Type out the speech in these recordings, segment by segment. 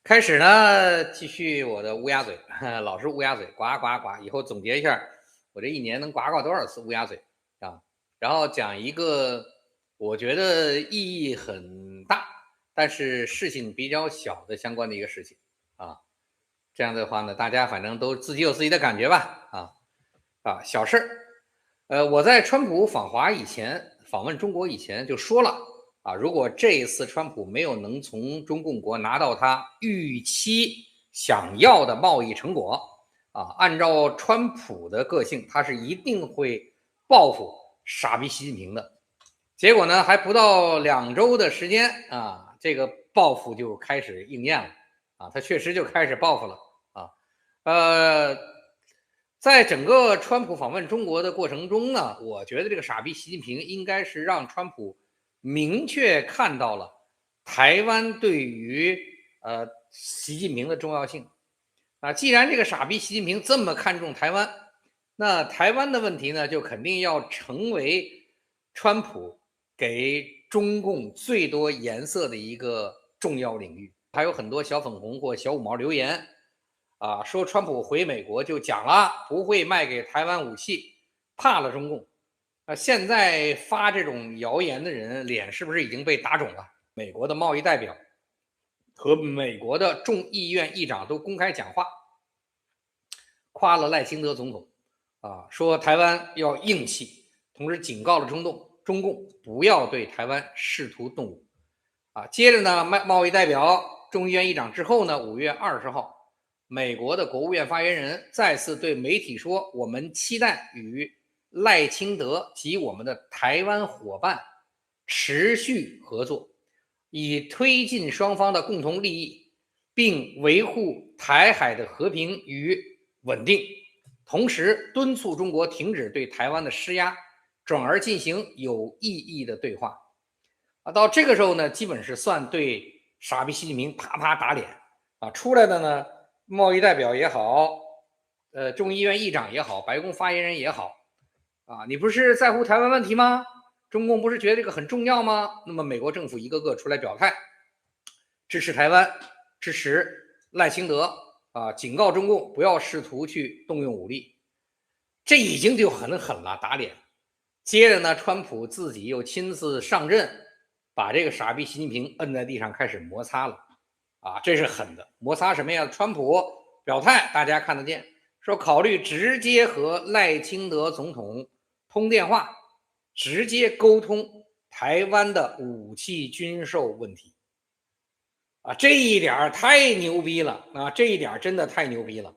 開始呢，繼續我的烏鴉嘴，老是烏鴉嘴，呱呱呱。以後總結一下，我這一年能呱呱多少次烏鴉嘴啊？然後講一個我覺得意義很大，但是事情比較小的相關的一個事情啊。這樣的話呢，大家反正都自己有自己的感覺吧。小事兒。我在川普访华以前，訪問中国以前就說了。如果這一次川普没有能從中共國拿到他預期想要的貿易成果，按照川普的個性，他是一定會報復傻逼習近平的。結果呢，還不到2周的時間這個報復就開始應驗了他確實就開始報復了在整個川普訪問中國的過程中呢，我覺得這個傻逼習近平應該是讓川普明確看到了台灣對於習近平的重要性既然這個傻逼習近平這麼看重台灣，那台灣的問題呢，就肯定要成為川普給中共最多顏色的一個重要領域。還有很多小粉紅或小五毛留言說川普回美國就講了不會賣給台灣武器，怕了中共。現在發這種謠言的人臉是不是已經被打腫了？美國的貿易代表和美國的众議院議長都公開講話，誇了賴清德總統說台灣要硬氣，同時警告了中共不要對台灣試圖動武接着呢，貿易代表众議院議長之後呢，5月20號美國的国務院發言人再次对媒體說，我們期待與賴清德及我們的台灣夥伴持續合作，以推進雙方的共同利益，並維護台海的和平與穩定，同時敦促中國停止對台灣的施壓，轉而進行有意義的對話到這個時候呢，基本是算對傻逼習近平啪啪打臉出來的呢，貿易代表也好眾議院議長也好，白宮發言人也好你不是在乎台灣問題嗎？中共不是覺得這個很重要嗎？那麼美國政府一個個出来表態，支持台灣，支持賴清德警告中共不要試圖去動用武力，這已經就很狠了，打臉。接着呢，川普自己又親自上陣，把這個傻逼習近平摁在地上開始摩擦了這是狠的。摩擦什麼呀？川普表態，大家看得見，說考慮直接和賴清德總統通電話，直接溝通台灣的武器軍售問題這一點太牛逼了這一點真的太牛逼了。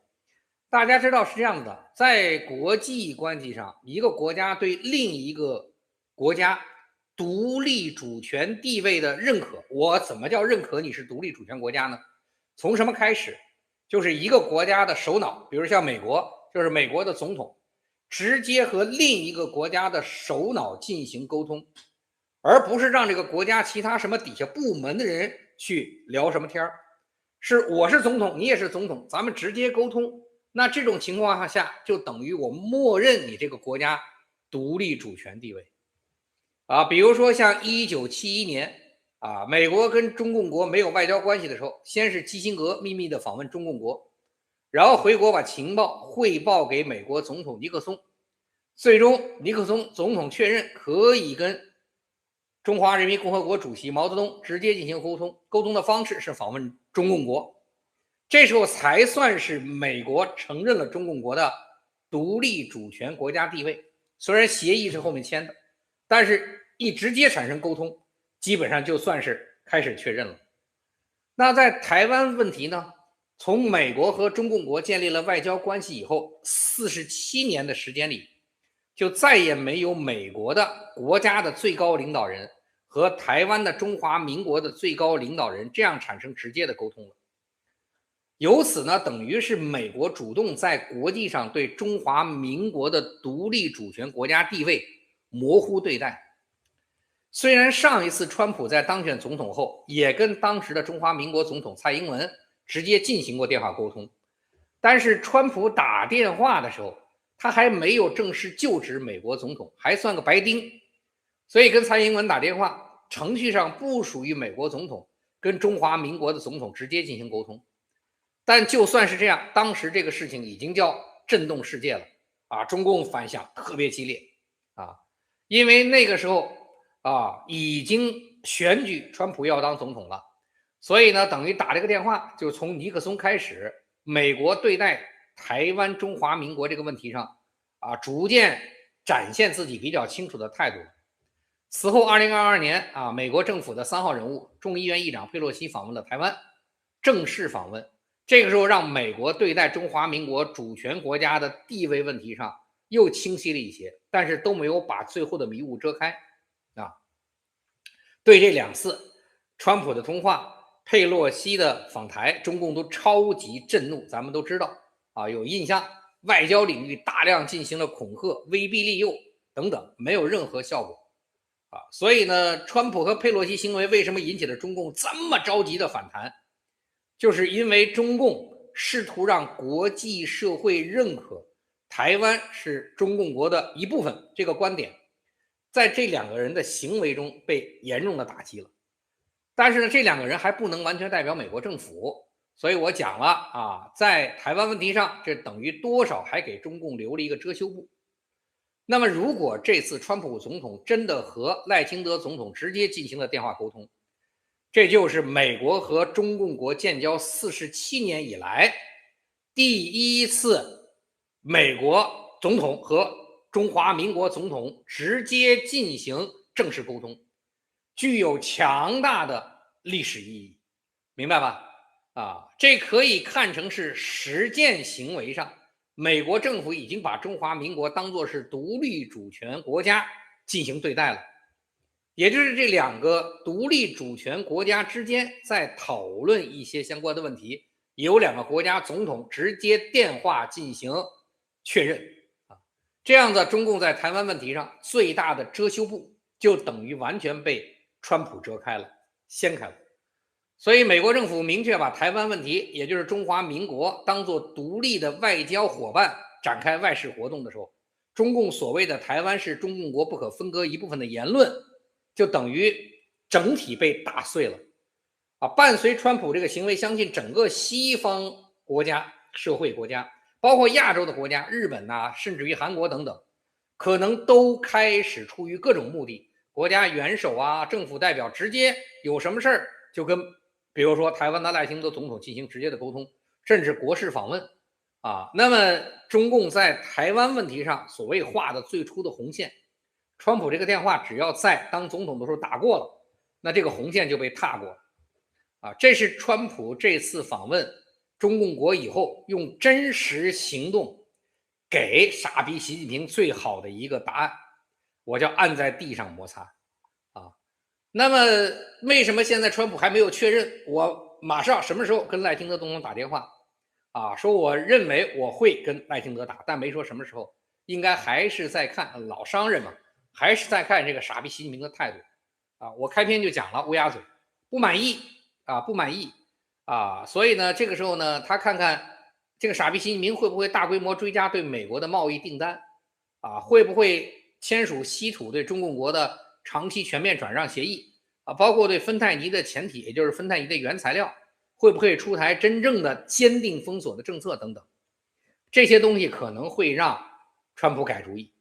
大家知道是這樣的，在國際關係上，一個國家對另一個國家獨立主權地位的認可，我怎麼叫認可你是獨立主權國家呢？從什麼開始？就是一個國家的首腦，比如像美国，就是美国的總統直接和另一個國家的首腦進行溝通，而不是让這個國家其他什麼底下部門的人去聊什麼天，是我是总統，你也是总統，咱們直接溝通。那這種情況下就等於我默認你這個國家獨立主權地位比如說像1971年美國跟中共国没有外交關係的時候，先是基辛格秘密的訪問中共國，然後回國把情報匯報給美國總統尼克松，最終尼克松總統確認可以跟中華人民共和國主席毛澤東直接進行溝通，溝通的方式是訪問中共國，這時候才算是美國承認了中共國的獨立主權國家地位。雖然協議是後面簽的，但是一直接產生溝通，基本上就算是開始確認了。那在台灣問題呢，從美國和中共國建立了外交關係以後，47年的時間裡，就再也沒有美國的國家的最高領導人和台灣的中華民国的最高領導人這樣產生直接的溝通了。由此呢，等於是美國主動在國際上对中華民國的獨立主權國家地位模糊對待。雖然上一次川普在當選總統後，也跟當時的中華民國總統蔡英文直接進行過電話溝通，但是川普打電話的時候，他還沒有正式就職美國總統，還算個白丁，所以跟蔡英文打電話，程序上不屬於美國總統，跟中華民國的總統直接进行沟通。但就算是这样，当時这個事情已經叫震動世界了啊，中共反響特別激烈啊，因為那個時候啊已經選舉川普要當總統了，所以呢等於打這個電話，就從尼克松開始，美國對待台灣中華民國這個問題上啊逐漸展現自己比較清楚的態度。此後2022年啊，美國政府的3號人物眾議院議長佩洛西訪問了台灣，正式訪問。這個時候讓美國對待中華民國主權國家的地位問題上又清晰了一些，但是都沒有把最後的迷霧遮開啊。對這2次川普的通話、佩洛西的訪台，中共都超級震怒，咱們都知道啊，有印象。外交領域大量進行了恐嚇、威逼利誘等等，沒有任何效果啊。所以呢，川普和佩洛西行為為什麼引起了中共這麼着急的反彈？就是因為中共試圖讓國際社會認可台灣是中共國的一部分，這個觀點在這2個人的行為中被嚴重的打擊了。但是呢，這2個人還不能完全代表美國政府，所以我講了啊，在台灣問題上，這等於多少還給中共留了一個遮羞布。那麼如果這次川普總統真的和賴清德總統直接進行了電話溝通，這就是美國和中共國建交47年以來第1次美國總統和中華民國總統直接進行正式溝通，具有強大的歷史意義，明白吧？啊，這可以看成是實踐行為上，美國政府已經把中華民國當作是獨立主權國家進行對待了。也就是這2個獨立主權國家之間在討論一些相關的問題，有2個國家總統直接電話進行確認啊，這樣子中共在台灣問題上最大的遮羞布就等於完全被川普遮開了、掀開了。所以美國政府明確把台灣問題，也就是中華民國當作獨立的外交夥伴展開外事活動的時候，中共所謂的台灣是中共國不可分割一部分的言論就等於整體被打碎了啊！伴隨川普這個行為，相信整個西方國家、社會國家，包括亞洲的國家，日本啊，甚至於韓國等等，可能都開始出於各種目的，國家元首啊、政府代表直接有什麼事兒就跟，比如說台灣的賴清德總統進行直接的溝通，甚至國事訪問啊。那麼中共在台灣問題上所謂畫的最初的紅線，川普這個電話只要在當總統的時候打過了，那這個紅線就被踏過了啊！這是川普這次訪問中共國以後用真實行動給傻逼習近平最好的一個答案，我叫按在地上摩擦啊！那麼為什麼現在川普還沒有確認？我馬上什麼時候跟賴清德總統打電話啊？說我認為我會跟賴清德打，但沒說什麼時候，應該還是在看老商人嘛。還是在看這個傻逼習近平的態度啊！我開篇就講了烏鴉嘴，不滿意啊，不滿意啊！所以呢，這個時候呢，他看看這個傻逼習近平會不會大規模追加對美國的貿易訂單啊？會不會簽署稀土對中共國的長期全面轉讓協議啊？包括對芬太尼的前体，也就是芬太尼的原材料，會不會出台真正的堅定封鎖的政策等等？這些東西可能會讓川普改主意。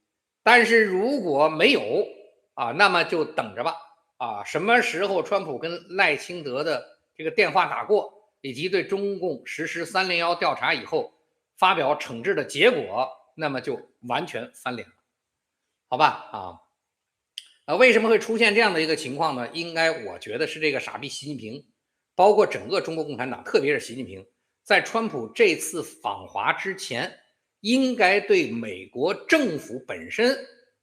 但是如果沒有啊，那麼就等着吧啊！什麼時候川普跟賴清德的這個電話打過，以及對中共實施301調查以後發表懲治的結果，那麼就完全翻臉了，好吧啊？為什麼會出現這樣的一個情況呢？應該我覺得是這個傻逼習近平，包括整個中國共產黨，特別是習近平，在川普這次訪華之前，應該對美國政府本身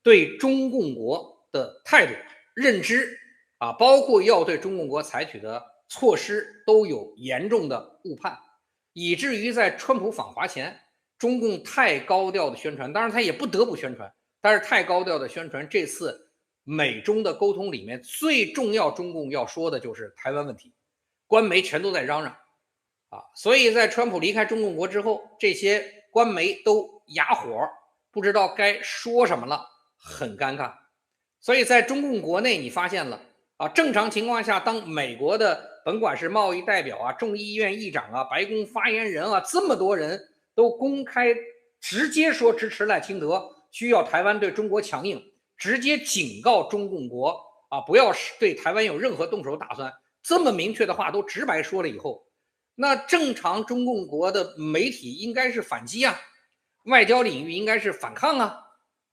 對中共國的態度認知啊，包括要對中共國採取的措施都有嚴重的誤判，以至於在川普訪華前，中共太高調的宣傳，當然他也不得不宣傳，但是太高調的宣傳這次美中的溝通裡面最重要，中共要說的就是台灣問題，官媒全都在嚷嚷啊，所以在川普離開中共國之後，這些官媒都啞火，不知道該說什麼了，很尷尬。所以在中共國內，你發現了啊，正常情況下，當美國的甭管是貿易代表啊、众议院議長啊、白宮發言人啊，這麼多人都公開直接說支持賴清德，需要台灣對中國強硬，直接警告中共國啊，不要对台灣有任何动手打算。这麼明確的話都直白說了以後，那正常中共國的媒體應該是反擊啊，外交領域應該是反抗啊，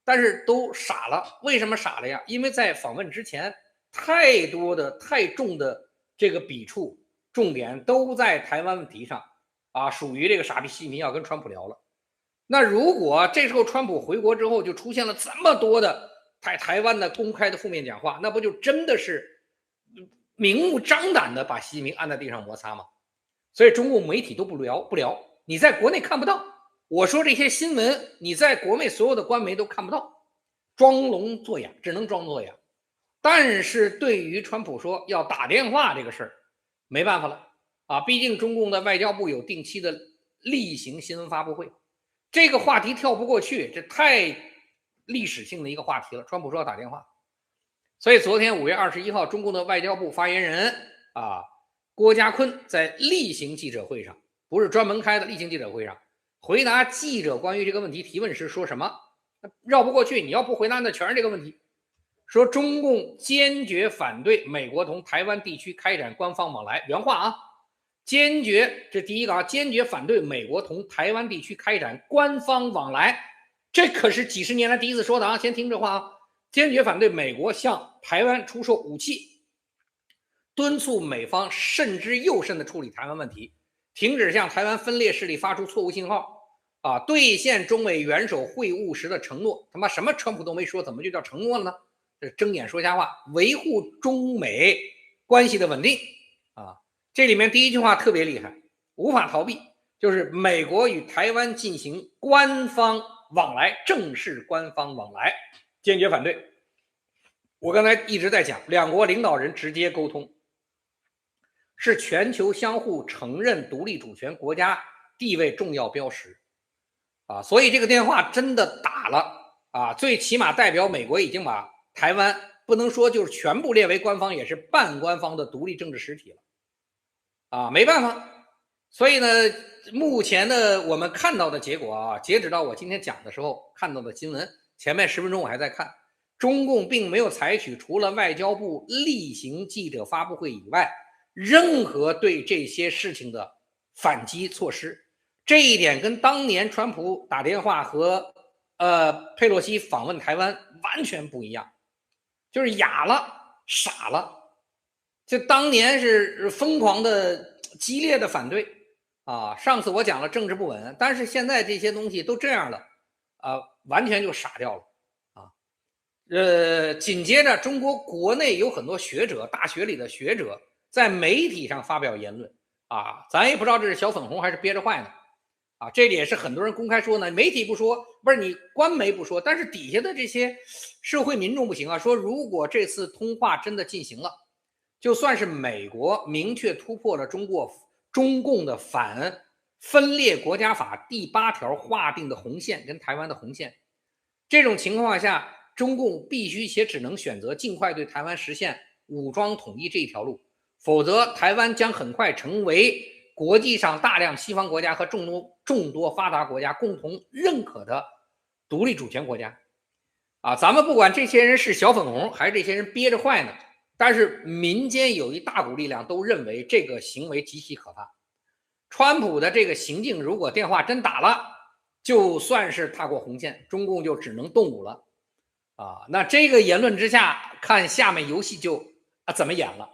但是都傻了。為什麼傻了呀？因為在訪問之前，太多的太重的這個筆觸重點都在台灣問題上啊，屬於這個傻逼習近平要跟川普聊了。那如果這時候川普回國之後就出現了這麼多的台灣的公開的負面講話，那不就真的是明目張膽的把習近平按在地上摩擦嗎？所以中共媒體都不聊，你在國內看不到。我說这些新聞，你在國內所有的官媒都看不到，裝聾作啞，只能裝作啞。但是對於川普說要打電話這個事兒，沒辦法了啊，畢竟中共的外交部有定期的例行新聞發布會，這個話題跳不過去，這太歷史性的一個話題了。川普說要打電話。所以昨天5月21號，中共的外交部發言人郭家坤在例行記者會上，不是專門開的例行記者會上，回答記者關於這個問題提問時說什麼？繞不過去，你要不回答那全是這個問題。說中共堅決反對美國同台灣地區開展官方往來，原話啊，堅決，這第一個啊，堅決反對美國同台灣地區開展官方往來，這可是幾十年來第一次說的啊，先聽這話啊。堅決反對美國向台灣出售武器，敦促美方慎之又慎地處理台灣問題，停止向台灣分裂勢力發出錯誤信號啊，兌現中美元首會晤時的承諾。他媽什麼川普都沒說，怎麼就叫承諾了呢？這睜眼說瞎話，維護中美關係的穩定啊。這裡面第一句話特別厲害，無法逃避，就是美國與台灣進行官方往來，正式官方往來。堅決反對。我剛才一直在講，兩國領導人直接溝通，是全球相互承認獨立主權國家地位重要標識啊，所以這個電話真的打了啊，最起碼代表美國已經把台灣不能說就是全部列為官方，也是半官方的獨立政治實體了啊，沒辦法。所以呢，目前的我們看到的結果啊，截止到我今天講的時候看到的新聞。前面10分鐘我還在看，中共並沒有採取除了外交部例行記者發布會以外，任何對這些事情的反擊措施。這一點跟當年川普打電話和佩洛西訪問台灣完全不一樣，就是啞了、傻了。就當年是瘋狂的、激烈的反對啊。上次我講了政治不穩，但是現在這些東西都這樣了。完全就傻掉了啊！緊接着，中國國內有很多學者，大學裡的學者在媒體上發表言論啊，咱也不知道這是小粉紅還是憋着壞呢啊！這裡也是很多人公開說呢，媒體不說，不是你官媒不說，但是底下的這些社會民眾不行啊，說如果這次通話真的進行了，就算是美國明確突破了中共的反分裂國家法第8條劃定的紅線跟台灣的紅線，這種情況下，中共必須且只能選擇盡快對台灣實現武裝統一這一條路，否則台灣將很快成為國際上大量西方國家和眾多發達國家共同認可的獨立主權國家啊！咱們不管這些人是小粉紅還是這些人憋着壞呢，但是民間有一大股力量都認為這個行為極其可怕。川普的這個行徑，如果電話真打了，就算是踏過紅線，中共就只能動武了啊。那這個言論之下，看下面遊戲就怎麼演了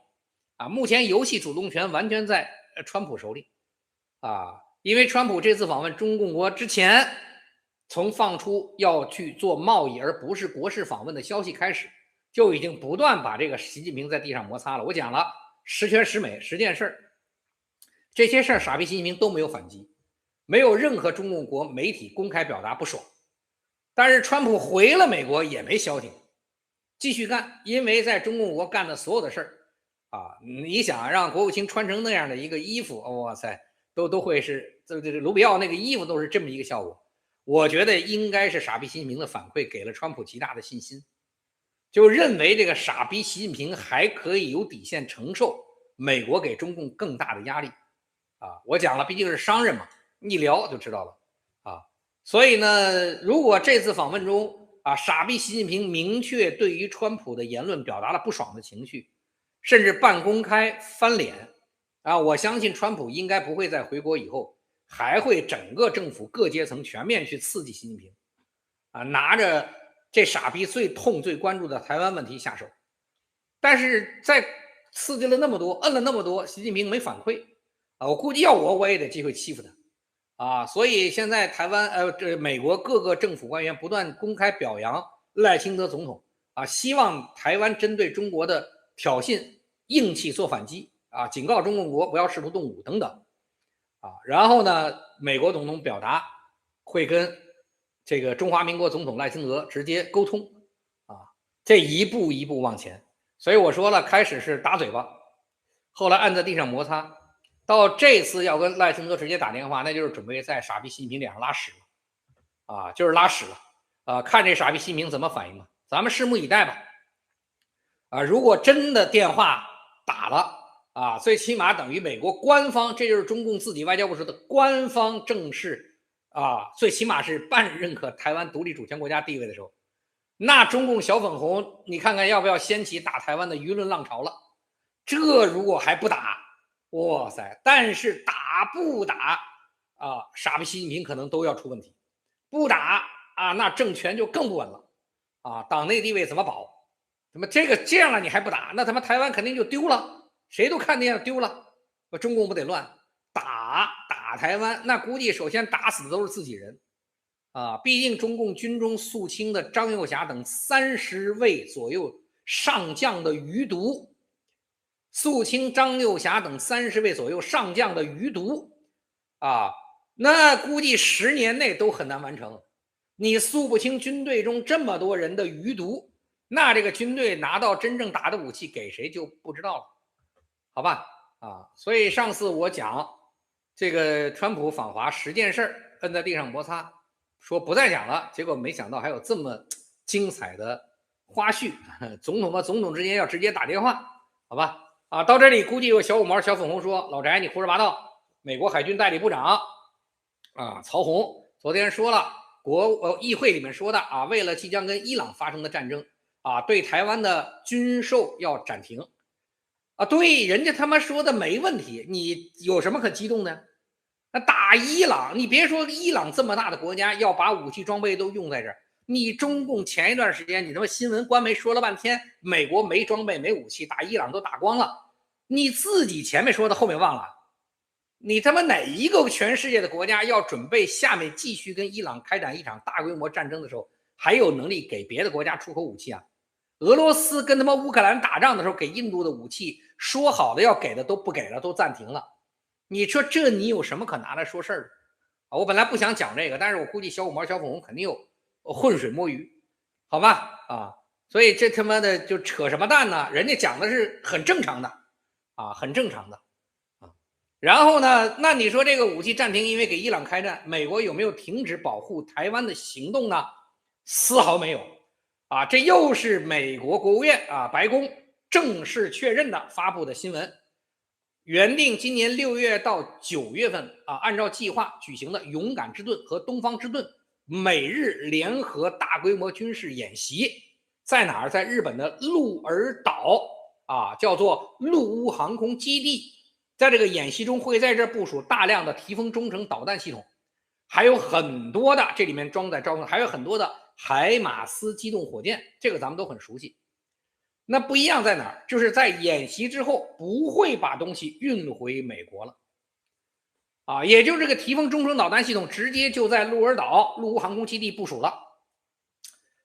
啊。目前遊戲主動權完全在川普手裡啊，因為川普這次訪問中共國之前，從放出要去做貿易而不是國事訪問的消息開始，就已經不斷把這個習近平在地上摩擦了。我講了10全10美10件事，這些事兒傻逼習近平都沒有反擊，沒有任何中共國媒體公開表達不爽，但是川普回了美國也沒消停，繼續幹，因為在中共國幹的所有的事兒啊，你想讓國務卿穿成那樣的一個衣服，哇塞，都會是这盧比奧那個衣服都是這麼一個效果。我覺得應該是傻逼習近平的反饋給了川普極大的信心，就認為這個傻逼習近平還可以有底線承受美國給中共更大的压力啊。我講了，畢竟是商人嘛，一聊就知道了啊。所以呢，如果這次訪問中啊，傻逼習近平明確對於川普的言論表達了不爽的情緒，甚至半公開翻臉啊，我相信川普應該不會在回國以後還會整個政府各階層全面去刺激習近平啊，拿着這傻逼最痛最關注的台灣問題下手。但是在刺激了那麼多，摁了那麼多，習近平沒反饋啊，我估計要我也得机会欺負他啊。所以现在台灣美國各個政府官員不斷公開表揚賴清德總統啊，希望台灣針對中國的挑釁硬氣做反擊啊，警告中共國不要試圖動武等等啊。然後呢，美國總統表達會跟這個中華民國總統賴清德直接溝通啊，這一步一步往前。所以我說了，開始是打嘴巴，後來按在地上摩擦，到這次要跟賴清德直接打電話，那就是準備在傻逼習近平臉上拉屎了啊，就是拉屎了啊，看這傻逼習近平怎麼反應吧，咱們拭目以待吧。啊，如果真的電話打了啊，最起碼等於美國官方，這就是中共自己外交部說的官方正式啊，最起碼是半認可台灣獨立主權國家地位的时候，那中共小粉紅，你看看要不要掀起打台灣的輿論浪潮了？這如果還不打，哇塞！但是打不打啊，傻逼習近平可能都要出問題。不打啊，那政權就更不穩了啊，党內地位怎麼保？怎麼这樣了你還不打？那他媽台灣肯定就丟了，誰都看見了丟了，中共不得亂？打台灣，那估計首先打死的都是自己人。啊，畢竟中共軍中肅清的張幼俠等30位左右上將的餘毒，肅清張幼俠等30位左右上將的余毒，啊，那估計10年內都很難完成。你肃不清軍隊中這麼多人的餘毒，那這個軍隊拿到真正打的武器給誰就不知道了，好吧？啊，所以上次我講這個川普訪華10件事，摁在地上摩擦。說不再講了，結果沒想到還有這麼精彩的花絮。總統和總統之間要直接打電話，好吧？啊，到這裡估計有小五毛、小粉紅說：“老翟，你胡說八道！”美國海軍代理部長啊，曹洪昨天說了，議會裡面說的啊，為了即將跟伊朗發生的戰爭啊，對台灣的軍售要暫停啊。對，人家他媽說的沒問題，你有什麼可激動的？那打伊朗，你別說伊朗這麼大的國家要把武器裝備都用在這兒，你中共前一段時間你他媽新聞官媒說了半天，美國沒裝備沒武器，打伊朗都打光了，你自己前面說的後面忘了，你他媽哪一個全世界的國家要準備下面繼續跟伊朗開展一場大規模戰爭的時候，還有能力給別的國家出口武器啊？俄羅斯跟他媽烏克蘭打仗的時候，給印度的武器說好的要給的都不給了，都暫停了。你說這你有什麼可拿來說事兒啊？我本來不想講這個，但是我估計小五毛、小粉紅肯定有浑水摸魚，好吧？啊，所以這他媽的就扯什麼蛋呢？人家講的是很正常的啊，很正常的啊。然後呢，那你說這個武器暫停，因為給伊朗開戰，美國有沒有停止保護台灣的行動呢？絲毫沒有啊！這又是美國國務院啊，白宮正式確認的發布的新聞。原定今年6月到9月份啊，按照計劃舉行的勇敢之盾和東方之盾美日聯合大規模軍事演習，在哪兒？在日本的鹿兒島啊，叫做陸烏航空基地。在這個演習中，會在這部署大量的提豐中程導彈系統，還有很多的這裡面裝載還有很多的海馬斯機動火箭，這個咱們都很熟悉。那不一樣在哪兒？就是在演習之後不會把東西運回美國了啊，也就是这個提豐中程導彈系統直接就在鹿兒島陸烏航空基地部署了。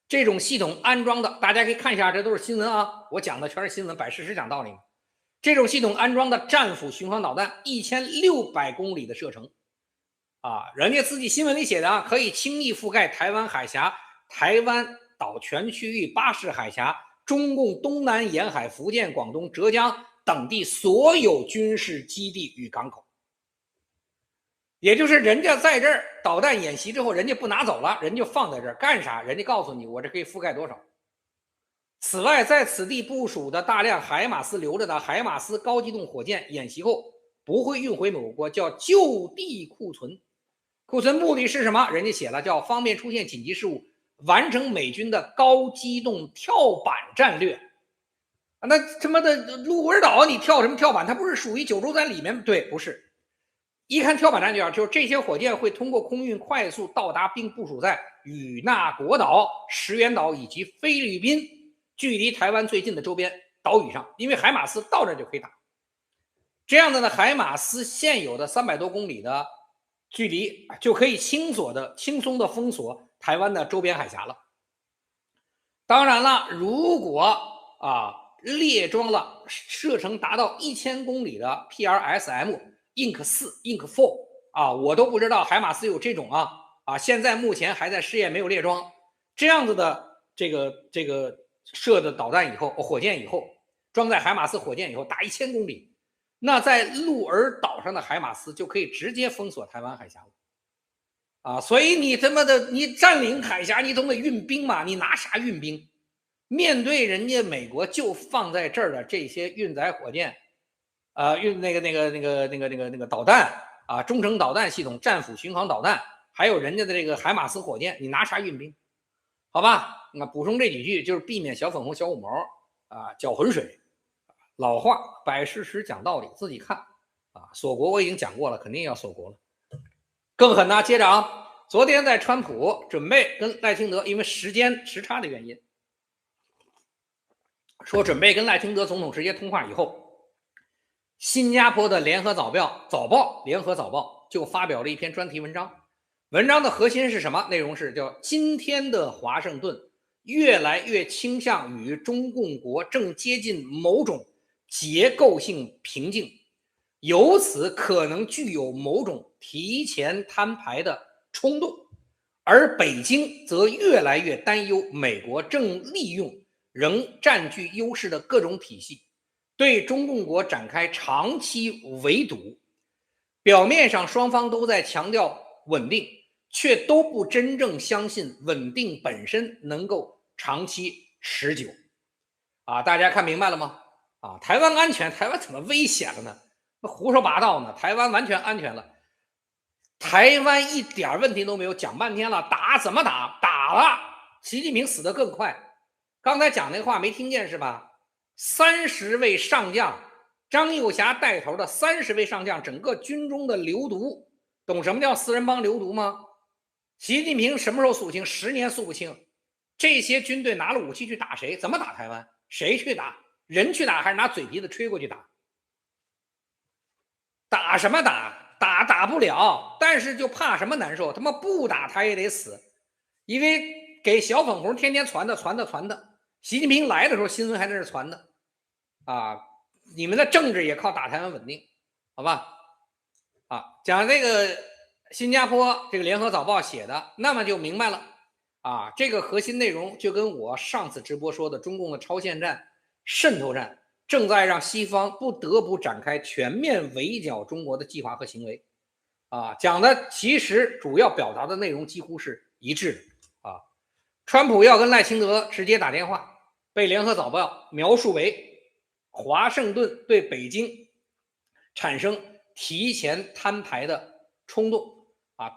這種系統安裝的，大家可以看一下，這都是新聞啊，我講的全是新聞，擺事實講道理嘛。這種系統安裝的戰斧巡航導彈1600公里的射程啊，人家自己新聞裡寫的啊，可以輕易覆蓋台灣海峽、台灣島全區域、巴士海峽、中共東南沿海、福建、廣東、浙江等地所有軍事基地與港口。也就是人家在這兒導彈演習之後，人家不拿走了，人家就放在這兒幹啥？人家告訴你，我這可以覆蓋多少？此外，在此地部署的大量海马斯留着的海马斯高机动火箭演习后不会运回美國，叫就地庫存。库存目的是什麼？人家写了，叫方便出现緊急事务，完成美軍的高機動跳板戰略。那他媽的鹿兒島你跳什麼跳板？它不是屬於九州在裡面？對，不是。一看跳板戰略，就是這些火箭会通過空運快速到達并部署在與那國島、石垣島以及菲律賓距離台灣最近的周邊島嶼上，因為海馬斯到這就可以打。這樣的呢，海馬斯現有的300多公里的距離就可以輕鬆的封鎖台灣的周邊海峡了。当然了，如果列装了射程達到1000公里的 PRSM Inc 4 Inc 4我都不知道海馬斯有這種現在目前還在試驗，沒有列裝這樣子的這個射的導彈以後，火箭以後裝在海馬斯火箭以後打1000公里，那在鹿兒島上的海馬斯就可以直接封鎖台灣海峽了所以你他媽的你占領海峽，你总得運兵嘛，你拿啥運兵？面對人家美國就放在這兒的這些運載火箭運那個導彈中程導彈系統、戰斧巡航導彈，還有人家的這個海馬斯火箭，你拿啥運兵？好吧，那補充這幾句就是避免小粉紅小五毛攪渾水。老話擺事實講道理，自己看鎖國我已經講過了，肯定要鎖國了。更狠呢，接着昨天在川普準備跟賴清德，因為時差的原因，說準備跟賴清德總統直接通話以後，新加坡的聯合早報就發表了一篇專題文章。文章的核心是什麼？內容是叫今天的華盛頓越來越傾向於中共國正接近某種結構性瓶頸，由此可能具有某種提前攤牌的衝動，而北京則越來越擔憂美國正利用仍佔據優勢的各種體系對中共國展開長期圍堵。表面上雙方都在強調穩定，卻都不真正相信穩定本身能夠長期持久大家看明白了嗎？台灣安全，台灣怎麼危險了呢？那胡說八道呢？台灣完全安全了，台灣一點問題都沒有。講半天了，打怎麼打？打了，習近平死得更快。剛才講那話沒聽見是吧？30位上將，張又俠帶頭的30位上將，整個軍中的流毒，懂什麼叫四人幫流毒嗎？習近平什麼時候肅清？10年肅不清。這些軍隊拿了武器去打誰？怎麼打台灣？誰去打？人去打還是拿嘴皮子吹過去打？打什麼打？打不了，但是就怕什麼難受？他媽不打他也得死，因為給小粉紅天天傳的。習近平來的時候新聞還在這傳的你們的政治也靠打台灣穩定，好吧？講這個新加坡這個聯合早報寫的，那麼就明白了這個核心內容就跟我上次直播說的中共的超限戰、滲透戰正在讓西方不得不展開全面圍剿中國的計劃和行為講的其實主要表達的內容幾乎是一致的川普要跟賴清德直接打電話，被聯合早報描述為華盛頓對北京產生提前攤牌的衝動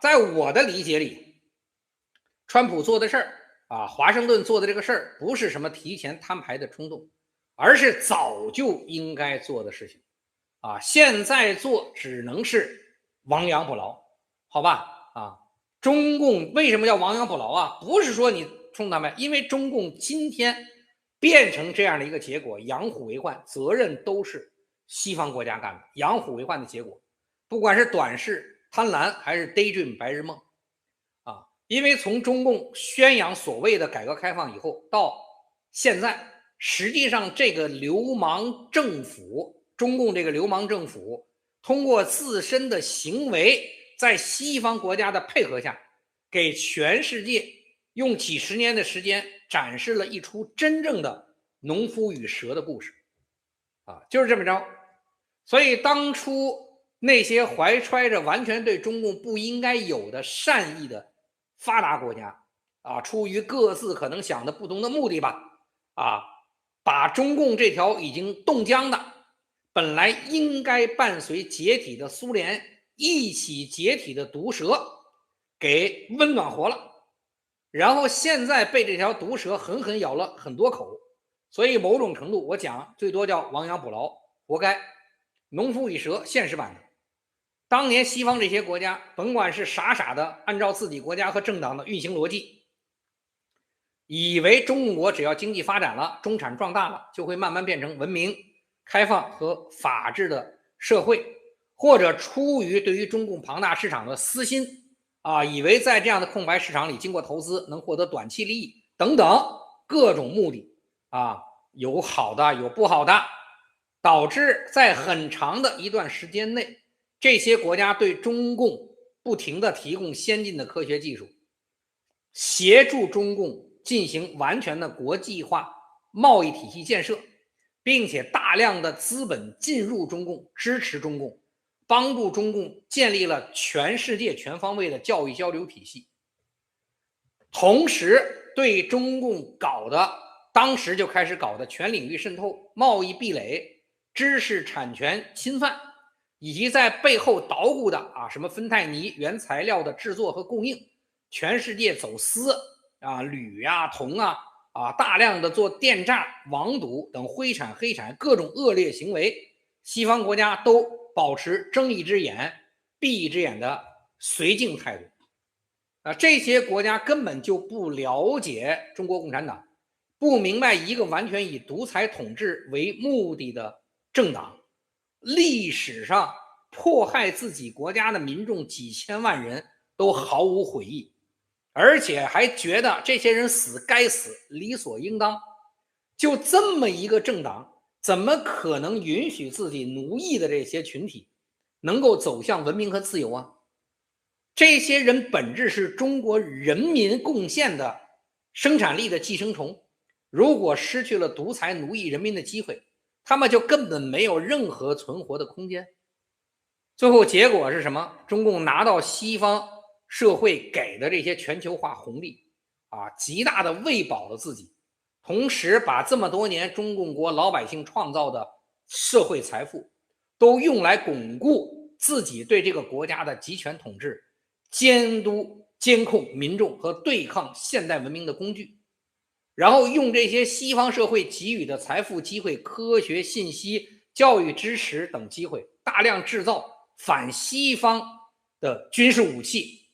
在我的理解裡，川普做的事兒華盛頓做的這個事兒不是什麼提前攤牌的衝動，而是早就應該做的事情現在做只能是亡羊補牢，好吧中共為什麼叫亡羊補牢不是說你冲他們，因為中共今天變成這樣的一個結果，養虎為患，責任都是西方國家幹的，養虎為患的結果，不管是短視貪婪還是 daydream 白日夢因為從中共宣揚所謂的改革開放以後到現在，實際上這個流氓政府，中共這個流氓政府通過自身的行為，在西方国家的配合下，給全世界用幾十年的時間展示了一出真正的農夫與蛇的故事就是這麼着。所以當初那些懷揣着完全對中共不應該有的善意的发达國家出於各自可能想的不同的目的吧把中共這條已經凍僵的、本來應該伴隨解體的蘇聯一起解體的毒蛇給溫暖活了。然後現在被這條毒蛇狠狠咬了很多口，所以某种程度我講最多叫亡羊補牢，活該。農夫與蛇現實版的。當年西方這些國家甭管是傻傻的按照自己國家和政黨的運行邏輯，以為中共國只要經濟發展了，中產壯大了，就會慢慢變成文明開放和法治的社会，或者出於對於中共龐大市场的私心以為在這樣的空白市場裡經過投資能獲得短期利益等等各種目的有好的有不好的，導致在很長的一段時間內，這些國家對中共不停地提供先進的科學技術，協助中共進行完全的國際化貿易體系建設，並且大量的資本進入中共，支持中共，幫助中共建立了全世界全方位的教育交流体系，同时对中共當時就開始搞的全領域滲透、貿易壁壘、知識產權侵犯，以及在背後搗鼓的什麼芬太尼原材料的制作和供應，全世界走私鋁銅大量的做電詐、網賭等灰產黑產各種惡劣行為，西方國家都保持睜一隻眼閉一隻眼的绥靖態度。這些國家根本就不了解中國共產黨，不明白一個完全以獨裁統治為目的的政黨歷史上迫害自己國家的民眾幾千萬人都毫無悔意，而且還覺得這些人死該死，理所應當。就這麼一個政黨，怎麼可能允許自己奴役的這些群體能夠走向文明和自由啊？這些人本質是中國人民貢獻的生產力的寄生蟲，如果失去了獨裁奴役人民的機會，他們就根本沒有任何存活的空間。最後結果是什麼？中共拿到西方社会給的這些全球化紅利極大的餵飽了自己，同時把這麼多年中共國老百姓創造的社會財富都用來鞏固自己對這個國家的集權統治、監督監控民眾和對抗現代文明的工具，然後用這些西方社会給予的財富機會、科學信息、教育支持等機會，大量制造反西方的軍事武器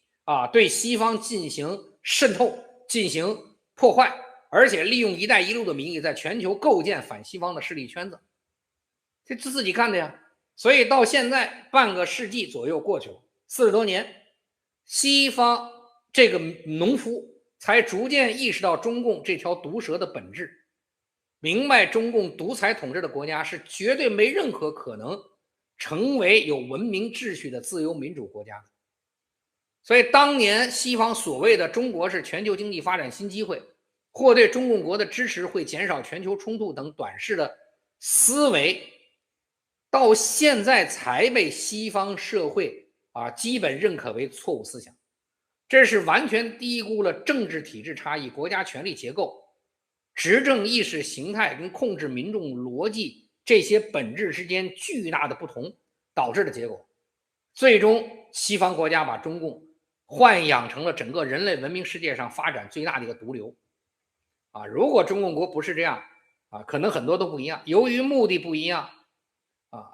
對西方進行滲透、進行破壞，而且利用一帶一路的名義在全球構建反西方的勢力圈子，這是自己幹的呀。所以到現在半個世紀左右過去了，40多年，西方這個農夫才逐漸意識到中共這條毒蛇的本質，明白中共獨裁統治的國家是絕對沒任何可能成為有文明秩序的自由民主國家的。所以當年西方所謂的中国是全球經濟發展新機會，或對中共國的支持會減少全球衝突等短視的思維，到現在才被西方社会基本認可為錯誤思想。這是完全低估了政治體制差異、國家權力結構、執政意識形態跟控制民眾邏輯這些本質之間巨大的不同導致的結果。最終西方國家把中共豢養成了整個人類文明世界上發展最大的一個毒瘤如果中共國不是這樣可能很多都不一樣。由於目的不一樣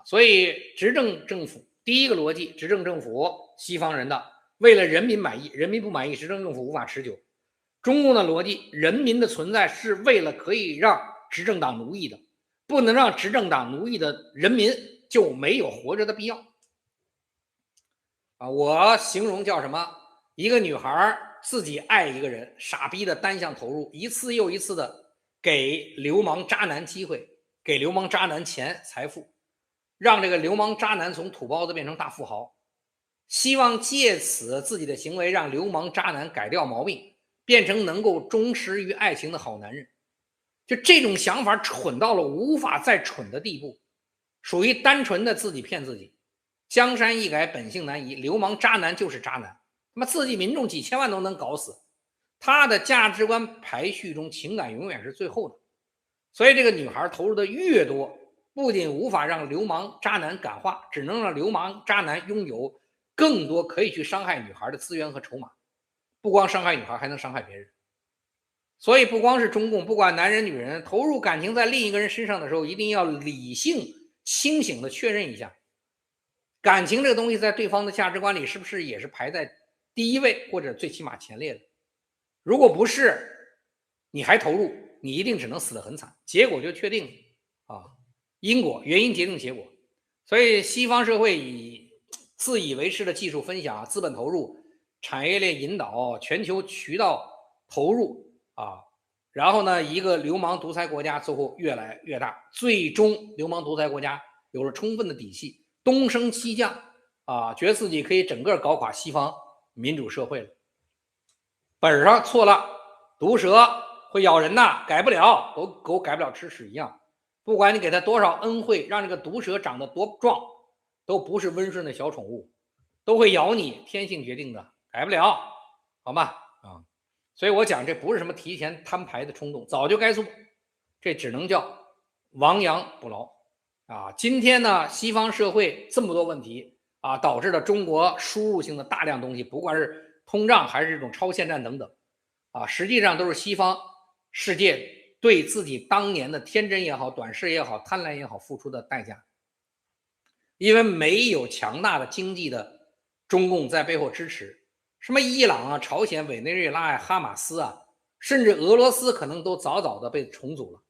所以執政政府第一個邏輯，執政政府西方人的為了人民滿意，人民不滿意，執政政府無法持久。中共的邏輯，人民的存在是為了可以讓執政黨奴役的，不能讓執政党奴役的人民就沒有活着的必要我形容叫什麼？一個女孩自己愛一個人，傻逼的單向投入，一次又一次的給流氓渣男機會，給流氓渣男錢財富，讓這個流氓渣男從土包子變成大富豪，希望借此自己的行為讓流氓渣男改掉毛病，變成能夠忠實於愛情的好男人。就這種想法蠢到了無法再蠢的地步，屬於单純的自己騙自己。江山易改，本性難移，流氓渣男就是渣男，他媽自己民众幾千万都能搞死。他的價值觀排序中，情感永遠是最後的。所以這個女孩投入的越多，不僅無法讓流氓渣男感化，只能讓流氓渣男擁有更多可以去傷害女孩的資源和籌碼。不光傷害女孩，還能傷害別人。所以不光是中共，不管男人女人，投入感情在另一個人身上的時候，一定要理性清醒的確認一下，感情這個東西在對方的價值觀裡是不是也是排在第一位或者最起碼前列的。如果不是，你還投入，你一定只能死得很慘，結果就確定啊，因果原因決定結果。所以西方社会以自以为是的技術分享、資本投入、產業鏈引導、全球渠道投入啊，然後呢，一個流氓獨裁國家最後越來越大，最終流氓獨裁國家有了充分的底氣，東升西降啊，覺得自己可以整個搞垮西方民主社會了。本上錯了，毒蛇會咬人的，改不了，狗改不了吃屎一樣。不管你給它多少恩惠，讓這個毒蛇長得多壯，都不是溫順的小寵物，都會咬你，天性決定的，改不了，好嗎？啊，所以我講這不是什麼提前攤牌的衝動，早就該做，這只能叫亡羊補牢啊。今天呢，西方社會這麼多問題啊，導致了中國輸入性的大量東西，不管是通脹還是這種超限戰等等啊，實際上都是西方世界對自己當年的天真也好、短視也好、貪婪也好付出的代價。因為沒有強大的經濟的中共在背後支持，什麼伊朗啊、朝鮮、委內瑞拉呀、哈馬斯啊，甚至俄羅斯可能都早早的被重組了。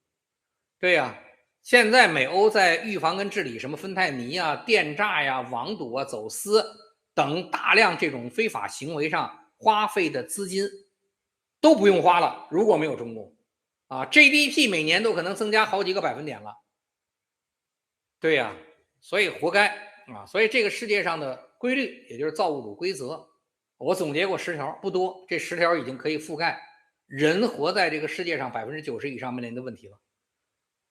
對呀，現在美歐在預防跟治理什麼芬太尼啊、電詐呀、網賭啊、走私等大量這種非法行為上花費的資金都不用花了，如果沒有中共啊 ，GDP 每年都可能增加好幾個百分點了。對呀，所以活該啊！所以這個世界上的規律，也就是造物主規則，我總結過10條，不多，這10條已經可以覆蓋人活在這個世界上90%以上面臨的問題了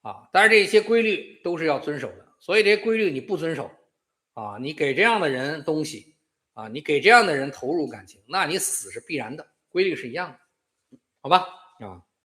啊！但是這些規律都是要遵守的，所以這些規律你不遵守啊，你給這樣的人東西啊，你給這樣的人投入感情，那你死是必然的，規律是一樣的，好吧？啊。